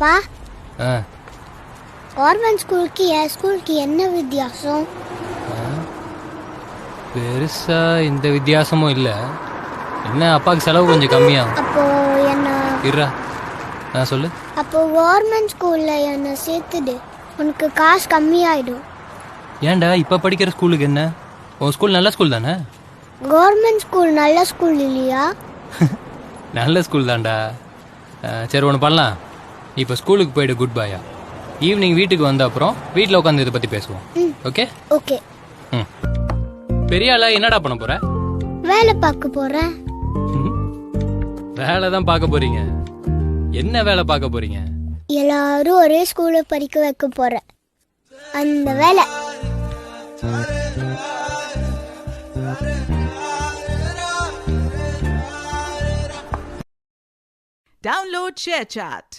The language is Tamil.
அப்பா, ஆ கவர்மெண்ட் ஸ்கூலுக்கு என் ஸ்கூலுக்கு என்ன வித்தியாசம்? பெருசா இந்த வித்தியாசமும் இல்லை. என்ன அப்பாவுக்கு செலவு கொஞ்சம் கம்மியாகும். அப்போ என்ன இருடா நான் சொல்லு. அப்போ கவர்மெண்ட் ஸ்கூல்ல என்ன சேர்த்துடு, உனக்கு காசு கம்மியாயிடும். ஏன்டா இப்போ படிக்கிற ஸ்கூலுக்கு என்ன? உன் ஸ்கூல் நல்ல ஸ்கூல் தானே? கவர்மெண்ட் ஸ்கூல் நல்ல ஸ்கூல் இல்லையா? நல்ல ஸ்கூல் தான்டா. சரி ஒன்று பண்ணலாம். இப்போ ஸ்கூலுக்கு போயிடு குட் பாயா. ஈவினிங் வீட்டுக்கு வந்த அப்புறம் வீட்டில் உட்காந்து இதை பற்றி பேசுவோம். Okay okay. ம். பெரிய ஆளா என்னடா பண்ண போற? வேலை பார்க்க போறேன். வேலை தான் பார்க்க போறீங்க. என்ன வேலை பார்க்க போறீங்க? எல்லாரும் ஒரே ஸ்கூல்ல படிக்க வைக்க போறேன். அந்த வேலை. Download ShareChat.